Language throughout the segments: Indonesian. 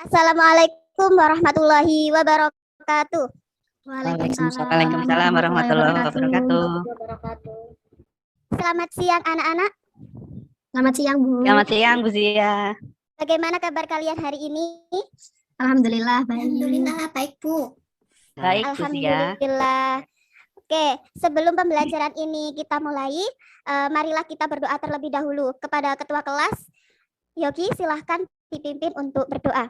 Assalamualaikum warahmatullahi wabarakatuh. Waalaikumsalam warahmatullahi warahmatullahi wabarakatuh. wabarakatuh. Selamat siang anak-anak. Selamat siang, Bu. Selamat siang, Bu Zia. Bagaimana kabar kalian hari ini? Alhamdulillah baik. Alhamdulillah baik, Bu. Baik, Bu Zia. Alhamdulillah. Oke, sebelum pembelajaran ini kita mulai, marilah kita berdoa terlebih dahulu kepada ketua kelas. Yogi, silahkan dipimpin untuk berdoa.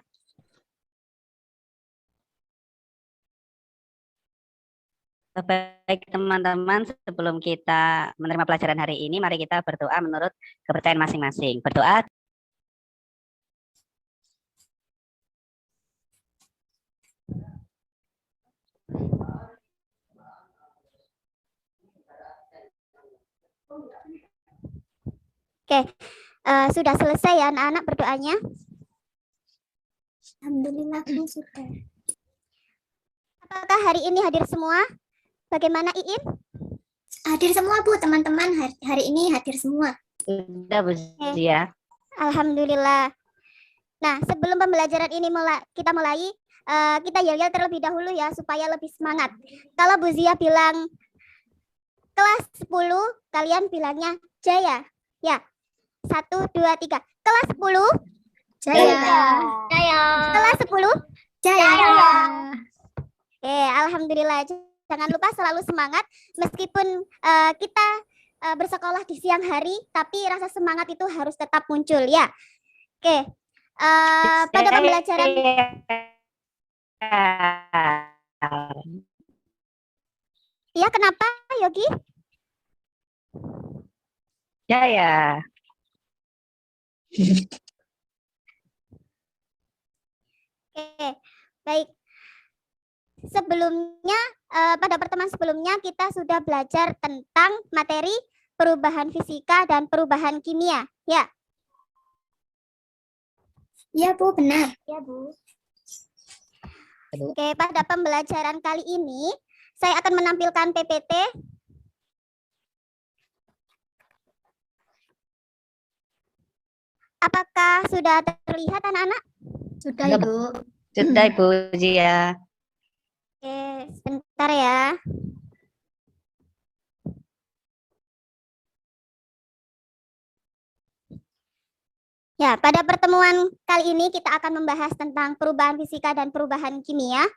Baik teman-teman, sebelum kita menerima pelajaran hari ini, mari kita berdoa menurut kepercayaan masing-masing. Berdoa. Oke, sudah selesai ya anak-anak berdoanya? Alhamdulillah, Bu, sudah. Apakah hari ini hadir semua? Bagaimana Iin? Hadir semua, Bu, teman-teman. Hari ini hadir semua. Sudah, Bu Zia. Alhamdulillah. Nah, sebelum pembelajaran ini kita mulai, kita yel-yel terlebih dahulu ya, supaya lebih semangat. Kalau Bu Zia bilang kelas 10, kalian bilangnya Jaya. Ya, 1, 2, 3. Kelas 10. Jaya. Jaya. Kelas 10. Jaya. Alhamdulillah. Jangan lupa selalu semangat, meskipun kita bersekolah di siang hari, tapi rasa semangat itu harus tetap muncul ya. Oke, pada pembelajaran. Iya, kenapa Yogi? Jaya. Oke, baik. Sebelumnya, pada pertemuan sebelumnya kita sudah belajar tentang materi perubahan fisika dan perubahan kimia, ya? Iya, Bu, benar. Ya, Bu. Oke, pada pembelajaran kali ini saya akan menampilkan PPT. Apakah sudah terlihat anak-anak? Sudah, Ibu. Sudah, Ibu Zia. Oke, sebentar ya. Ya, pada pertemuan kali ini kita akan membahas tentang perubahan fisika dan perubahan kimia.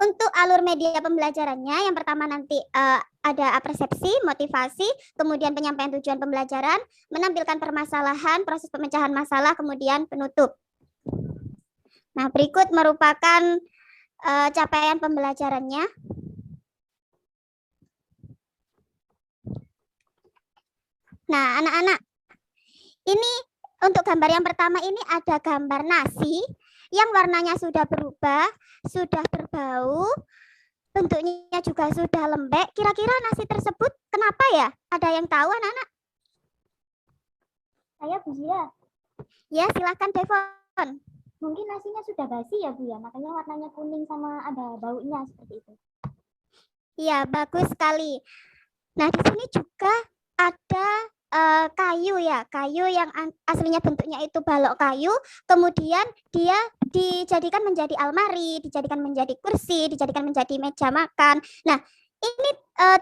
Untuk alur media pembelajarannya, yang pertama nanti ada persepsi, motivasi, kemudian penyampaian tujuan pembelajaran, menampilkan permasalahan, proses pemecahan masalah, kemudian penutup. Nah, berikut merupakan capaian pembelajarannya. Nah, anak-anak, ini untuk gambar yang pertama ini ada gambar nasi yang warnanya sudah berubah, sudah berbau, bentuknya juga sudah lembek. Kira-kira nasi tersebut kenapa ya? Ada yang tahu anak-anak? Saya, Bu Zia. Ya, silahkan Devon. Mungkin nasinya sudah basi ya, Bu, ya. Makanya warnanya kuning sama ada baunya seperti itu. Iya, bagus sekali. Nah, di sini juga ada kayu ya, kayu yang aslinya bentuknya itu balok kayu, kemudian dia dijadikan menjadi almari, dijadikan menjadi kursi, dijadikan menjadi meja makan. Nah, ini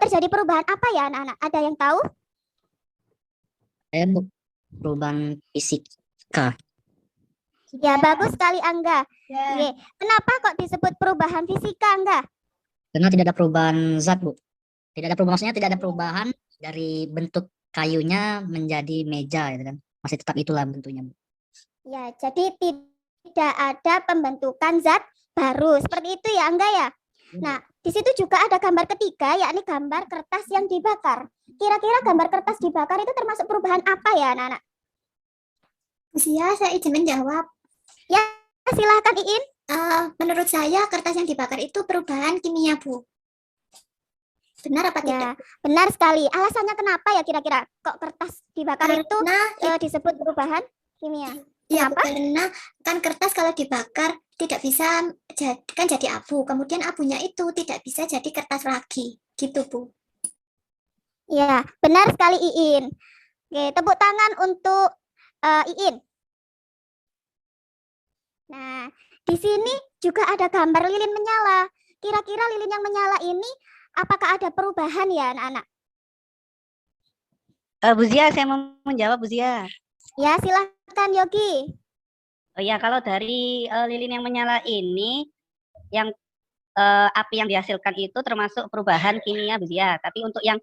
terjadi perubahan apa ya anak-anak? Ada yang tahu? Perubahan fisika. Ya, bagus sekali Angga. Ya. Kenapa kok disebut perubahan fisika Angga? Karena tidak ada perubahan zat, Bu. Tidak ada perubahan, maksudnya tidak ada perubahan dari bentuk kayunya menjadi meja, gitu kan. Masih tetap itulah bentuknya, Bu. Ya, jadi tidak ada pembentukan zat baru. Seperti itu ya Angga ya? Nah, di situ juga ada gambar ketiga, yakni gambar kertas yang dibakar. Kira-kira gambar kertas dibakar itu termasuk perubahan apa ya anak-anak? Bu Zia, saya izin menjawab. Ya, silahkan Iin. Menurut saya kertas yang dibakar itu perubahan kimia, Bu. Benar apa tidak? Ya, benar sekali. Alasannya kenapa ya kira-kira kok kertas dibakar itu disebut perubahan kimia? Iya, Kenapa? karena kan kertas kalau dibakar tidak bisa jadi abu. Kemudian abunya itu tidak bisa jadi kertas lagi. Gitu, Bu. Ya, benar sekali Iin. Oke, tepuk tangan untuk Iin. Nah, di sini juga ada gambar lilin menyala. Kira-kira lilin yang menyala ini apakah ada perubahan ya anak-anak? Bu Zia, saya mau menjawab Bu Zia. Ya, silahkan Yogi. Oh ya, kalau dari lilin yang menyala ini, yang api yang dihasilkan itu termasuk perubahan kimia Bu Zia. Tapi untuk yang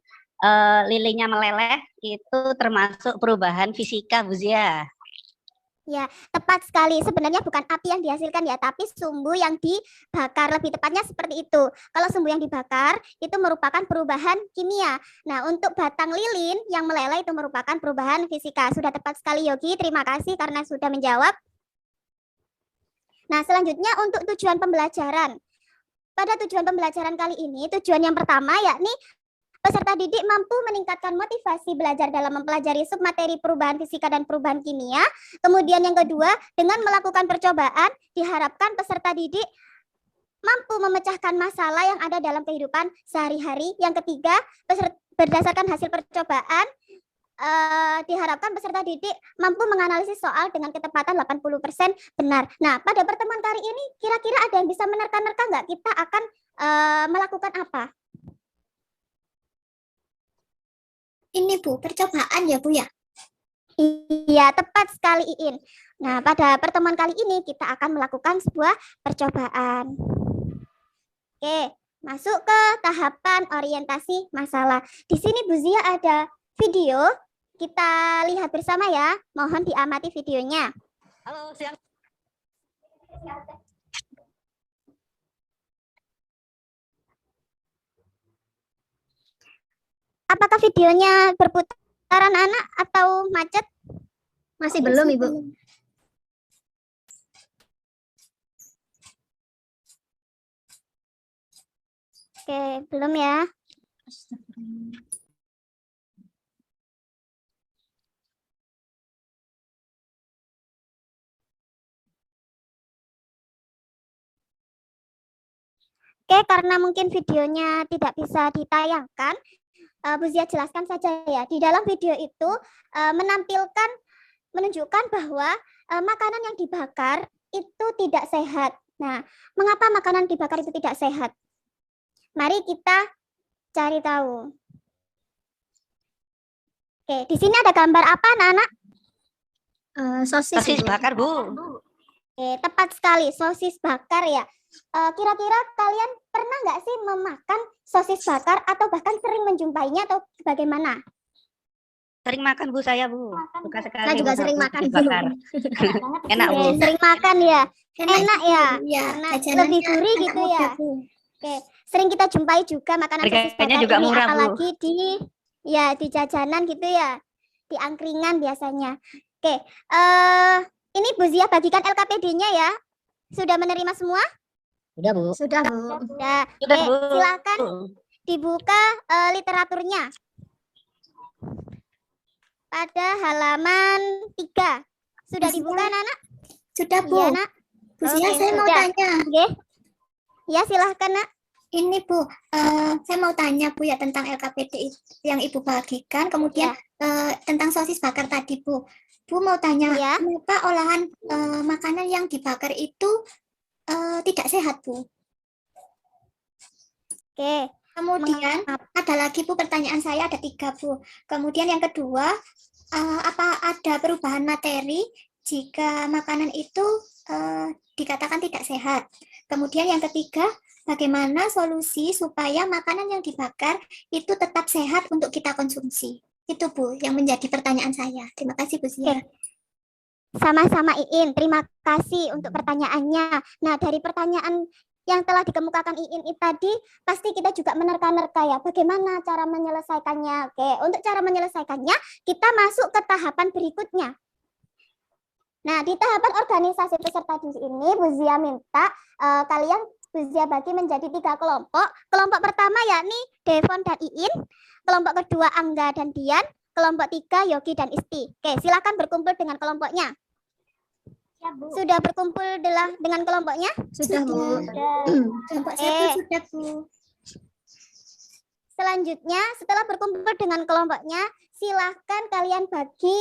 lilinnya meleleh itu termasuk perubahan fisika Bu Zia. Ya, tepat sekali. Sebenarnya bukan api yang dihasilkan ya, tapi sumbu yang dibakar. Lebih tepatnya seperti itu. Kalau sumbu yang dibakar itu merupakan perubahan kimia. Nah, untuk batang lilin yang meleleh itu merupakan perubahan fisika. Sudah tepat sekali Yogi. Terima kasih karena sudah menjawab. Nah, selanjutnya untuk tujuan pembelajaran. Pada tujuan pembelajaran kali ini, tujuan yang pertama yakni peserta didik mampu meningkatkan motivasi belajar dalam mempelajari submateri perubahan fisika dan perubahan kimia. Kemudian yang kedua, dengan melakukan percobaan, diharapkan peserta didik mampu memecahkan masalah yang ada dalam kehidupan sehari-hari. Yang ketiga, berdasarkan hasil percobaan, diharapkan peserta didik mampu menganalisis soal dengan ketepatan 80% benar. Nah, pada pertemuan kali ini, kira-kira ada yang bisa menerka-nerka nggak kita akan melakukan apa? Ini Bu, percobaan ya Bu ya? Iya, tepat sekali Iin. Nah, pada pertemuan kali ini kita akan melakukan sebuah percobaan. Oke, masuk ke tahapan orientasi masalah. Di sini Bu Zia ada video. Kita lihat bersama ya. Mohon diamati videonya. Halo, siang. Apakah videonya berputaran anak atau macet? Masih belum, Ibu. Oke, belum ya. Oke, karena mungkin videonya tidak bisa ditayangkan, Bu Zia jelaskan saja ya. Di dalam video itu menunjukkan bahwa makanan yang dibakar itu tidak sehat. Nah, mengapa makanan dibakar itu tidak sehat? Mari kita cari tahu. Oke, di sini ada gambar apa, anak-anak? Sosis, Sosis Ibu. bakar Bu. Oke, tepat sekali, sosis bakar ya. Kira-kira kalian pernah nggak sih memakan sosis bakar atau bahkan sering menjumpainya atau bagaimana? Sering makan Bu saya Bu. Suka sekali. Saya juga Bu, sering sosis makan, Bu. bakar. Enak Bu. Oke, sering makan ya. Enak ya, Ya, karena jajanannya lebih gurih anak gitu muda, ya. Bu. Oke, sering kita jumpai juga makanan sosis Harganya bakar juga ini, murah, Bu. apalagi di jajanan gitu ya, di angkringan biasanya. Oke, ini Bu Zia bagikan LKPD-nya ya. Sudah menerima semua? Udah Bu. Sudah, Bu. Sudah. Sudah Oke, Bu. silakan dibuka literaturnya. Pada halaman 3. Sudah dibuka, anak-anak? Sudah Bu. Iya, Nak. Bu Zia, Oke, saya mau sudah. tanya. Oke. Ya, silahkan, Nak. Ini Bu, saya mau tanya Bu ya tentang LKPD yang Ibu bagikan, kemudian tentang sosis bakar tadi Bu. Bu mau tanya, Ya. kenapa olahan makanan yang dibakar itu tidak sehat Bu? Oke. Kemudian ada lagi Bu, pertanyaan saya ada 3 Bu. Kemudian yang kedua, apa ada perubahan materi jika makanan itu dikatakan tidak sehat? Kemudian yang ketiga, bagaimana solusi supaya makanan yang dibakar itu tetap sehat untuk kita konsumsi? Itu Bu yang menjadi pertanyaan saya. Terima kasih Bu Zia. Sama-sama Iin, terima kasih untuk pertanyaannya. Nah, dari pertanyaan yang telah dikemukakan Iin tadi, pasti kita juga menerka-nerka ya, bagaimana cara menyelesaikannya. Oke, untuk cara menyelesaikannya, kita masuk ke tahapan berikutnya. Nah, di tahapan organisasi peserta didik ini, Bu Zia minta kalian Bu Zia bagi menjadi 3 kelompok. Kelompok pertama yakni Devon dan Iin, kelompok kedua Angga dan Dian, kelompok 3 Yogi dan Isti. Oke, silakan berkumpul dengan kelompoknya. Ya, Bu. Sudah berkumpul dengan kelompoknya? Sudah, Bu. Kelompok saya sudah Bu. Selanjutnya, setelah berkumpul dengan kelompoknya, silahkan kalian bagi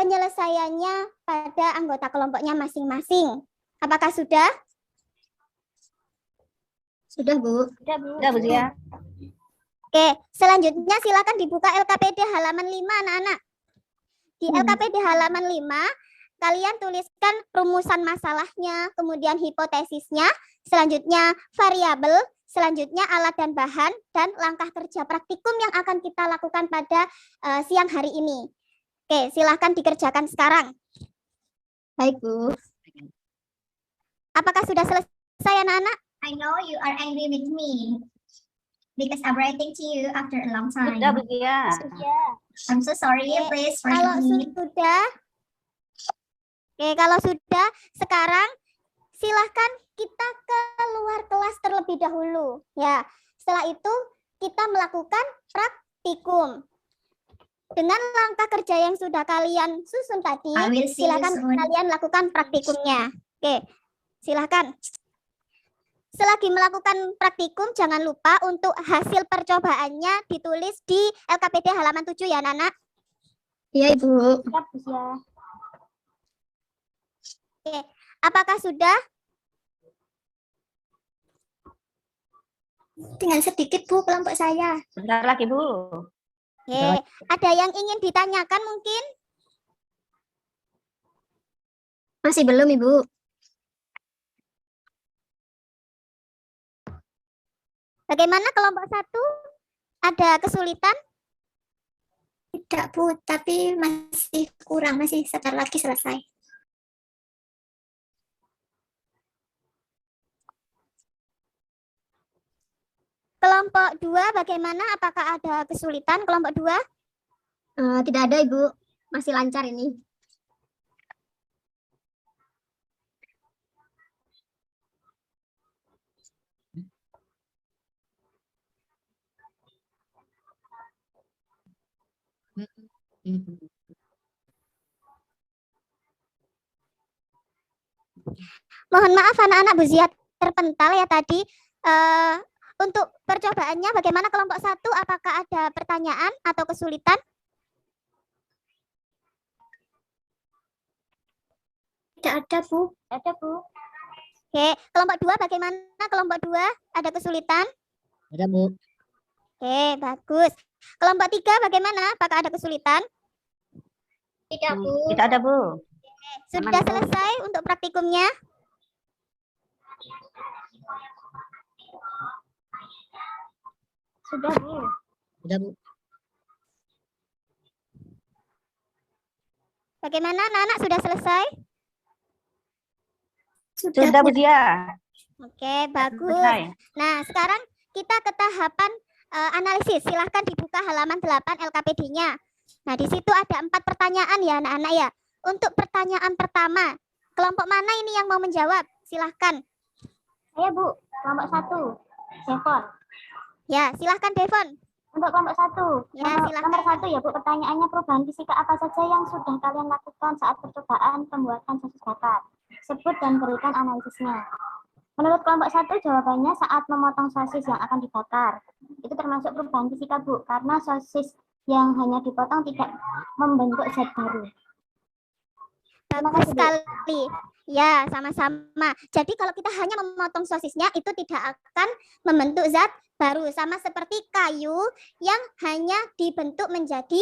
penyelesaiannya pada anggota kelompoknya masing-masing. Apakah sudah? Sudah, Bu. Sudah, Bu Zia. Oke, selanjutnya silakan dibuka LKPD halaman 5, anak-anak. Di LKPD halaman 5, kalian tuliskan rumusan masalahnya, kemudian hipotesisnya, selanjutnya variabel, selanjutnya alat dan bahan, dan langkah kerja praktikum yang akan kita lakukan pada siang hari ini. Oke, silakan dikerjakan sekarang. Baik, Bu. Apakah sudah selesai, anak-anak? I know you are angry with me because I'm writing to you after a long time. Sudah, Bu Zia. I'm so sorry, Oke, please Kalau forgive me. sudah, kalau sudah, sekarang silahkan kita keluar kelas terlebih dahulu. Ya, setelah itu kita melakukan praktikum. Dengan langkah kerja yang sudah kalian susun tadi, I will see you silakan soon. kalian lakukan praktikumnya. Oke, silakan. Selagi melakukan praktikum, jangan lupa untuk hasil percobaannya ditulis di LKPD halaman 7 ya, Nana. Iya, Ibu. Oke, apakah sudah? Tinggal sedikit, Bu, kelompok saya. Sebentar lagi, Bu. Oke, ada yang ingin ditanyakan mungkin? Masih belum, Ibu. Bagaimana kelompok 1? Ada kesulitan? Tidak, Bu, tapi masih kurang, masih sebentar lagi selesai. Kelompok 2 bagaimana? Apakah ada kesulitan kelompok 2? Tidak ada, Ibu. Masih lancar ini. Mohon maaf anak-anak, Bu Zia terpental ya tadi. Untuk percobaannya bagaimana kelompok 1? Apakah ada pertanyaan atau kesulitan? Tidak ada, Bu. Ada, Bu. Oke, kelompok 2 bagaimana? Kelompok 2 ada kesulitan? Ada, Bu. Oke, bagus. Kelompok 3 bagaimana? Apakah ada kesulitan? Tidak, Bu. Tidak ada, Bu. Sudah Aman, Bu. selesai untuk praktikumnya? Sudah, Bu. Udah, Bu. Bagaimana anak-anak, sudah selesai? Sudah, Bu Zia. Oke, bagus. Selesai. Nah, sekarang kita ke tahapan analisis. Silahkan dibuka halaman 8 LKPD-nya. Nah, di situ ada 4 pertanyaan ya anak-anak ya. Untuk pertanyaan pertama, kelompok mana ini yang mau menjawab? Silahkan. Saya, Bu. Kelompok 1. Devon. Ya, silahkan Devon. Untuk kelompok 1. Ya, silakan. Nomor 1 ya, Bu. Pertanyaannya, perubahan fisika apa saja yang sudah kalian lakukan saat percobaan pembuatan sosis bakar? Sebut dan berikan analisisnya. Menurut kelompok 1, jawabannya saat memotong sosis yang akan dibakar. Itu termasuk perubahan fisika, Bu, karena sosis yang hanya dipotong tidak membentuk zat baru. Bagus sekali. Ya, sama-sama. Jadi kalau kita hanya memotong sosisnya, itu tidak akan membentuk zat baru. Sama seperti kayu yang hanya dibentuk menjadi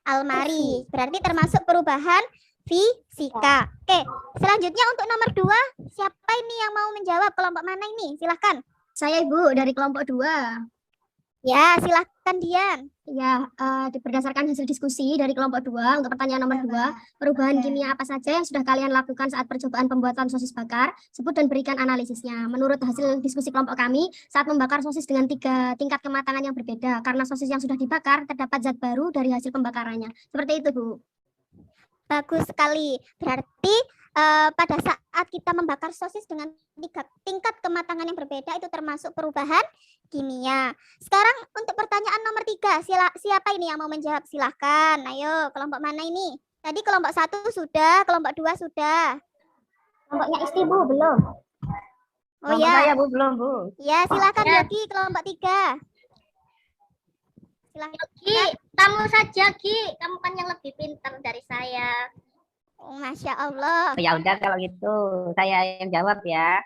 almari. Berarti termasuk perubahan fisika. Oke, selanjutnya untuk nomor 2, siapa ini yang mau menjawab? Kelompok mana ini? Silahkan. Saya, Ibu, dari kelompok 2. Ya, silahkan Dian. Ya, berdasarkan hasil diskusi dari kelompok 2, untuk pertanyaan nomor 2, perubahan kimia apa saja yang sudah kalian lakukan saat percobaan pembuatan sosis bakar? Sebut dan berikan analisisnya. Menurut hasil diskusi kelompok kami, saat membakar sosis dengan 3 tingkat kematangan yang berbeda, karena sosis yang sudah dibakar terdapat zat baru dari hasil pembakarannya. Seperti itu, Bu. Bagus sekali. Berarti pada saat kita membakar sosis dengan 3 tingkat kematangan yang berbeda, itu termasuk perubahan kimia. Sekarang untuk pertanyaan nomor 3, siapa ini yang mau menjawab? Silahkan. Ayo, kelompok mana ini? Tadi kelompok 1 sudah, kelompok 2 sudah. Kelompoknya Isti, Bu, belum. Oh Kelompok ya, saya, Bu, belum, Bu. ya silakan Yogi, kelompok 3. silahkan. Gi, kamu saja Gi, kamu kan yang lebih pintar dari saya. Oh, Masya Allah. Oh, ya udah kalau gitu saya yang jawab ya.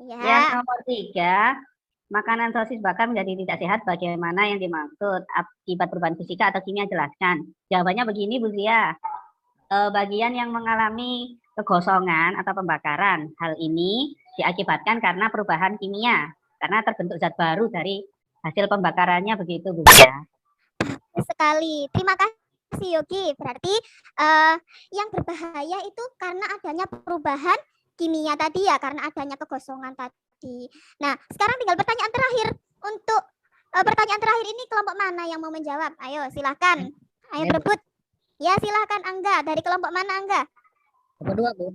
Yang Ya, nomor 3, makanan sosis bakar menjadi tidak sehat. Bagaimana yang dimaksud? Akibat perubahan fisika atau kimia? Jelaskan. Jawabannya begini Bu Zia. Bagian yang mengalami kegosongan atau pembakaran. Hal ini diakibatkan karena perubahan kimia. Karena terbentuk zat baru dari hasil pembakarannya, begitu Bu Zia. sekali. Terima kasih Yogi. Berarti yang berbahaya itu karena adanya perubahan kimia tadi ya, karena adanya kegosongan tadi. Nah, sekarang tinggal pertanyaan terakhir. Untuk pertanyaan terakhir ini kelompok mana yang mau menjawab? Ayo, silakan. Ayo Saya, Bu. berebut. Ya, silakan Angga. Dari kelompok mana Angga? Nomor 2, Bu.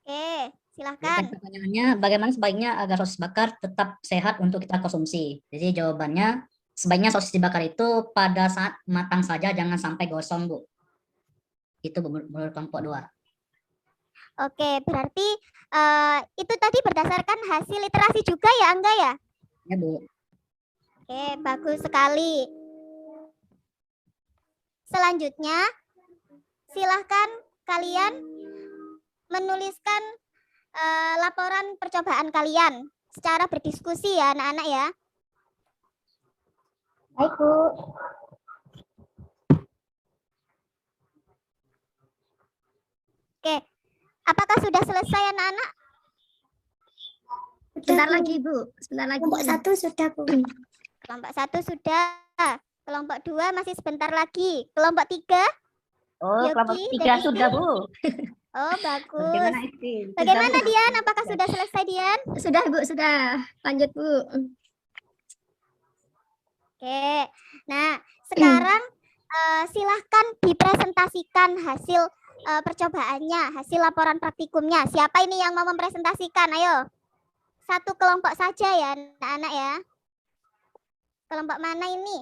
Oke, Jadi silakan. pertanyaannya, bagaimana sebaiknya agar sosis bakar tetap sehat untuk kita konsumsi? Jadi jawabannya, sebaiknya sosis dibakar itu pada saat matang saja, jangan sampai gosong, Bu. Itu Bu, menurut kelompok 2. Oke, berarti itu tadi berdasarkan hasil literasi juga ya Angga ya? Ya, Bu. Oke, bagus sekali. Selanjutnya, silahkan kalian menuliskan laporan percobaan kalian secara berdiskusi ya anak-anak ya. Baik Bu. Oke, apakah sudah selesai anak-anak? Sebentar lagi Bu, sebentar lagi. Kelompok 1 sudah Bu. Kelompok 1 sudah, kelompok 2 masih sebentar lagi, kelompok 3? Oh, Yogi kelompok 3 dan sudah Isti? Bu. Oh, bagus. Bagaimana Isti? Sudah, Bagaimana Bu? Dian? Apakah sudah selesai Dian? Sudah Bu, sudah. Lanjut Bu. Oke, nah sekarang silahkan dipresentasikan hasil percobaannya, hasil laporan praktikumnya. Siapa ini yang mau mempresentasikan? Ayo, satu kelompok saja ya anak-anak ya. Kelompok mana ini?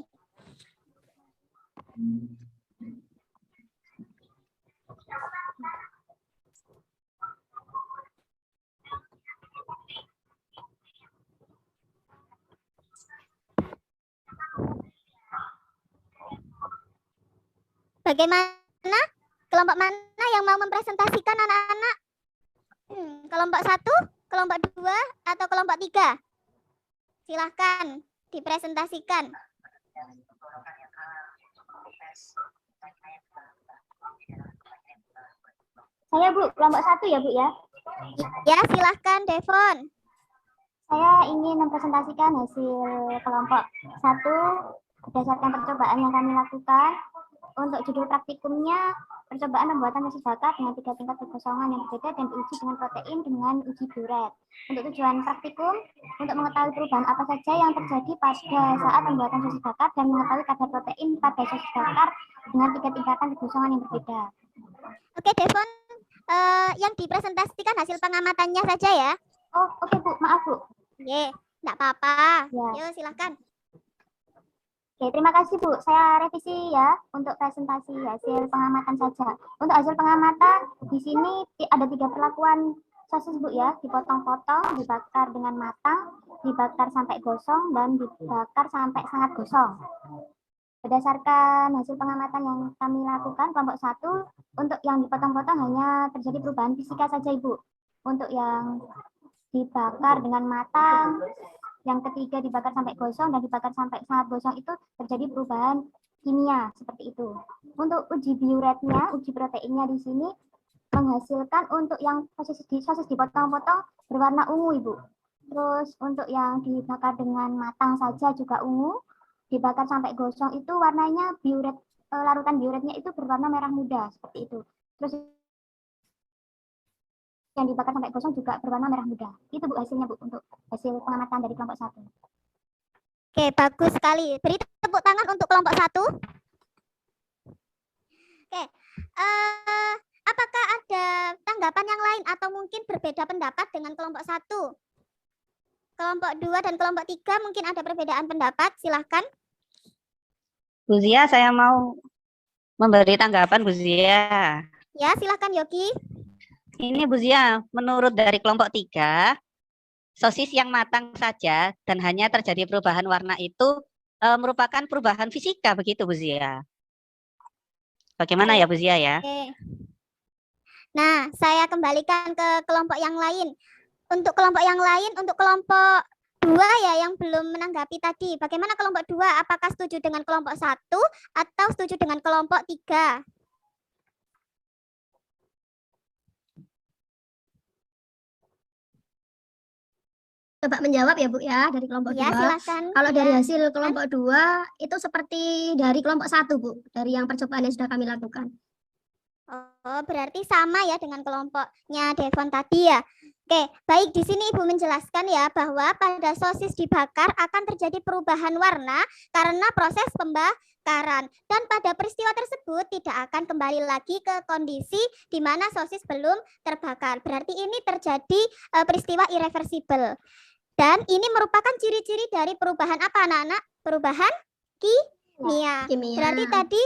Bagaimana? Kelompok mana yang mau mempresentasikan anak-anak? Kelompok 1, kelompok 2, atau kelompok 3? Silahkan dipresentasikan. Saya Bu, kelompok 1 ya Bu ya. Ya, silahkan Devon. Saya ingin mempresentasikan hasil kelompok 1 berdasarkan percobaan yang kami lakukan. Untuk judul praktikumnya, percobaan pembuatan sosis bakar dengan 3 tingkat kegosongan yang berbeda dan diuji dengan protein dengan uji buret. Untuk tujuan praktikum, untuk mengetahui perubahan apa saja yang terjadi pada saat pembuatan sosis bakar dan mengetahui kadar protein pada sosis bakar dengan 3 tingkatan kegosongan yang berbeda. Oke, Devon, yang dipresentasikan hasil pengamatannya saja ya. Oh, oke Bu, maaf Bu. Ye, enggak apa-apa. Ya. Yuk, silahkan. Oke, terima kasih Bu. Saya revisi ya untuk presentasi hasil pengamatan saja. Untuk hasil pengamatan di sini ada 3 perlakuan sosis Bu ya, dipotong-potong, dibakar dengan matang, dibakar sampai gosong, dan dibakar sampai sangat gosong. Berdasarkan hasil pengamatan yang kami lakukan kelompok 1, untuk yang dipotong-potong hanya terjadi perubahan fisika saja Ibu. Untuk yang dibakar dengan matang, yang ketiga dibakar sampai gosong, dan dibakar sampai sangat gosong itu terjadi perubahan kimia seperti itu. Untuk uji bioretnya, uji proteinnya di sini menghasilkan untuk yang sosis dipotong-potong berwarna ungu Ibu. Terus untuk yang dibakar dengan matang saja juga ungu, dibakar sampai gosong itu warnanya bioret, larutan bioretnya itu berwarna merah muda seperti itu. Terus yang dibakar sampai gosong juga berwarna merah muda. Itu Bu hasilnya Bu untuk hasil pengamatan dari kelompok 1. Oke, bagus sekali. Beri tepuk tangan untuk kelompok 1. Oke, apakah ada tanggapan yang lain atau mungkin berbeda pendapat dengan kelompok 1? Kelompok 2 dan kelompok 3 mungkin ada perbedaan pendapat, silahkan. Bu Zia, saya mau memberi tanggapan Bu Zia. Ya, silahkan Yogi. Ini Bu Zia, menurut dari kelompok 3, sosis yang matang saja dan hanya terjadi perubahan warna itu merupakan perubahan fisika begitu Bu Zia. Bagaimana ya Bu Zia ya? Oke. Nah, saya kembalikan ke kelompok yang lain. Untuk kelompok yang lain, untuk kelompok 2 ya yang belum menanggapi tadi. Bagaimana kelompok 2? Apakah setuju dengan kelompok 1 atau setuju dengan kelompok 3? Coba menjawab ya Bu ya dari kelompok Ya, 2. silakan. Kalau Ya. dari hasil kelompok 2 itu seperti dari kelompok 1 Bu, dari yang percobaan yang sudah kami lakukan. Oh, berarti sama ya dengan kelompoknya Devon tadi ya. Oke, baik di sini Ibu menjelaskan ya bahwa pada sosis dibakar akan terjadi perubahan warna karena proses pembakaran dan pada peristiwa tersebut tidak akan kembali lagi ke kondisi di mana sosis belum terbakar. Berarti ini terjadi peristiwa irreversible. Dan ini merupakan ciri-ciri dari perubahan apa anak-anak? Perubahan kimia. Kimia. Berarti tadi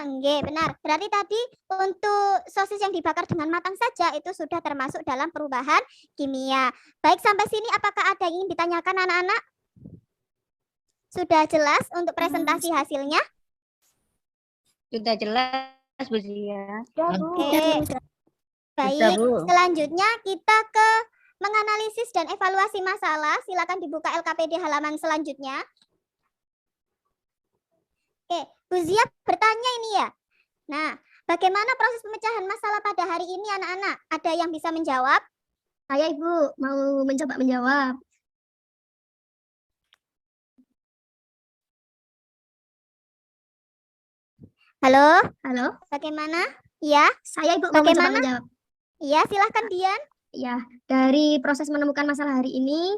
nggih, benar. Berarti tadi untuk sosis yang dibakar dengan matang saja itu sudah termasuk dalam perubahan kimia. Baik, sampai sini apakah ada yang ingin ditanyakan anak-anak? Sudah jelas untuk presentasi hasilnya? Sudah jelas Bu Zia. Oke. Sudah, Baik, Bu. selanjutnya kita ke menganalisis dan evaluasi masalah. Silakan dibuka LKPD halaman selanjutnya. Oke, Bu Zia bertanya ini ya. Nah, bagaimana proses pemecahan masalah pada hari ini anak-anak? Ada yang bisa menjawab? Saya Ibu mau mencoba menjawab. Halo, Halo, bagaimana? Iya, saya Ibu mau mencoba Bagaimana? menjawab. iya silahkan Dian. Ya, dari proses menemukan masalah hari ini,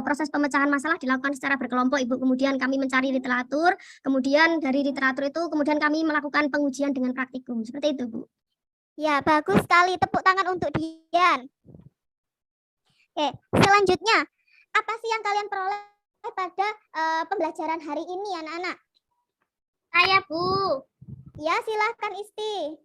proses pemecahan masalah dilakukan secara berkelompok, Ibu. Kemudian kami mencari literatur, kemudian dari literatur itu kemudian kami melakukan pengujian dengan praktikum. Seperti itu, Bu. Ya, bagus sekali. Tepuk tangan untuk Dian. Oke, selanjutnya, apa sih yang kalian peroleh pada pembelajaran hari ini anak-anak? Saya, Bu. Ya, silahkan Isti.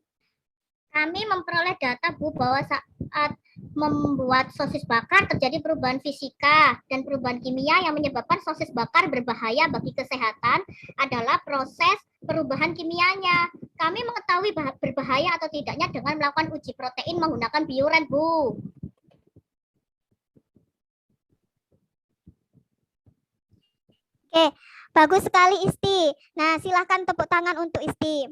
Kami memperoleh data, Bu, bahwa saat membuat sosis bakar terjadi perubahan fisika dan perubahan kimia yang menyebabkan sosis bakar berbahaya bagi kesehatan adalah proses perubahan kimianya. Kami mengetahui berbahaya atau tidaknya dengan melakukan uji protein menggunakan bioren, Bu. Oke, bagus sekali Isti. Nah, silahkan tepuk tangan untuk Isti.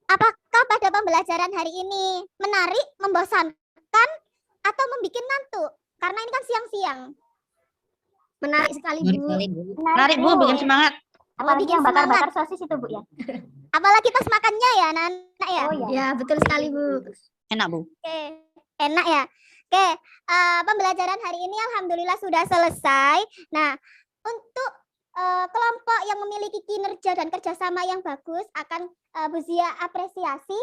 Apakah pada pembelajaran hari ini menarik, membosankan, atau membuat ngantuk? Karena ini kan siang-siang. Menarik sekali, Menarik Bu. sekali, Bu. Menarik Bu, bikin semangat. Apalagi yang bakar-bakar sosis itu, Bu, ya? Apalagi pas makannya ya, anak-anak ya. Ya, betul sekali, Bu. Enak Bu. Oke, enak ya. Oke, pembelajaran hari ini alhamdulillah sudah selesai. Nah, untuk kelompok yang memiliki kinerja dan kerjasama yang bagus akan Bu Zia apresiasi.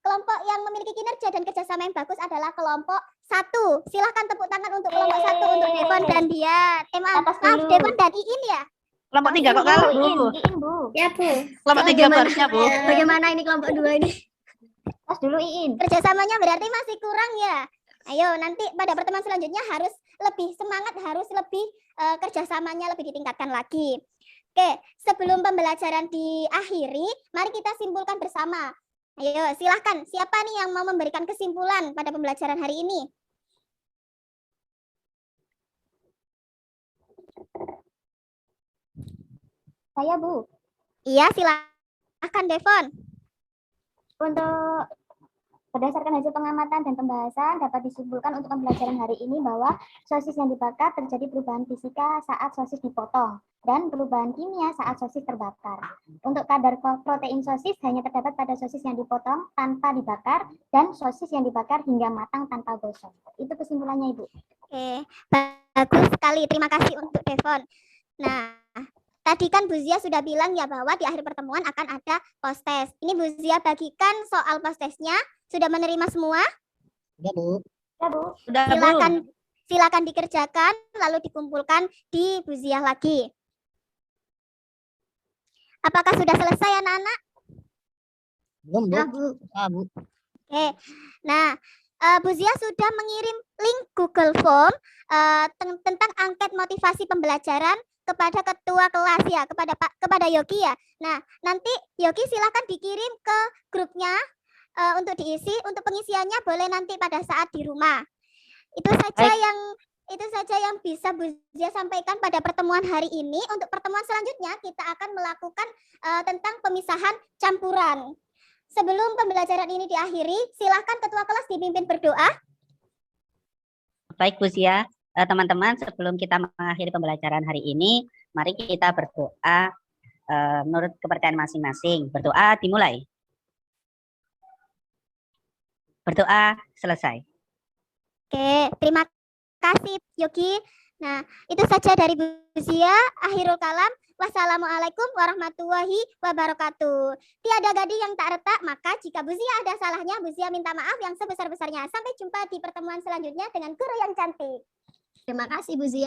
Kelompok yang memiliki kinerja dan kerjasama yang bagus adalah kelompok 1. Silahkan tepuk tangan untuk kelompok 1 untuk Devon dan Dian. Maaf, Devon dan Iin ya. Kelompok 3 kok kalah Bu. Bu. Ya, Bu. Kelompok 3 Bagaimana? harusnya Bu. Bagaimana ini kelompok 2 ini? Pas dulu, Iin. Kerjasamanya berarti masih kurang ya. Ayo nanti pada pertemuan selanjutnya harus lebih semangat, harus lebih kerjasamanya lebih ditingkatkan lagi. Oke, sebelum pembelajaran diakhiri, mari kita simpulkan bersama. Ayo, silahkan. Siapa nih yang mau memberikan kesimpulan pada pembelajaran hari ini? Saya, Bu. Iya, silahkan Devon. Untuk berdasarkan hasil pengamatan dan pembahasan dapat disimpulkan untuk pembelajaran hari ini bahwa sosis yang dibakar terjadi perubahan fisika saat sosis dipotong dan perubahan kimia saat sosis terbakar. Untuk kadar protein sosis hanya terdapat pada sosis yang dipotong tanpa dibakar dan sosis yang dibakar hingga matang tanpa gosong. Itu kesimpulannya, Ibu. Oke, bagus sekali. Terima kasih untuk Devon. Nah, tadi kan Bu Zia sudah bilang ya bahwa di akhir pertemuan akan ada post test. Ini Bu Zia bagikan soal post testnya. Sudah menerima semua? Udah, Bu. Ya, Bu. Sudah Bu. Silakan dikerjakan lalu dikumpulkan di Bu Zia lagi. Apakah sudah selesai anak-anak? Belum, Bu. Ya, Bu. Ah, Bu. Oke. Nah, Bu Zia sudah mengirim link Google Form tentang angket motivasi pembelajaran kepada ketua kelas ya, kepada Yogi ya. Nah, nanti Yogi silakan dikirim ke grupnya untuk diisi. Untuk pengisiannya boleh nanti pada saat di rumah. Itu saja yang bisa Bu Zia sampaikan pada pertemuan hari ini. Untuk pertemuan selanjutnya kita akan melakukan tentang pemisahan campuran. Sebelum pembelajaran ini diakhiri, silakan ketua kelas dipimpin berdoa. Baik Bu Zia, teman-teman, sebelum kita mengakhiri pembelajaran hari ini, mari kita berdoa menurut kepercayaan masing-masing. Berdoa dimulai. Berdoa selesai. Oke, terima kasih Yogi. Nah, itu saja dari Bu Zia. Akhirul kalam. Wassalamualaikum warahmatullahi wabarakatuh. Tiada gading yang tak retak, maka jika Bu Zia ada salahnya, Bu Zia minta maaf yang sebesar-besarnya. Sampai jumpa di pertemuan selanjutnya dengan guru yang cantik. Terima kasih Bu Zia.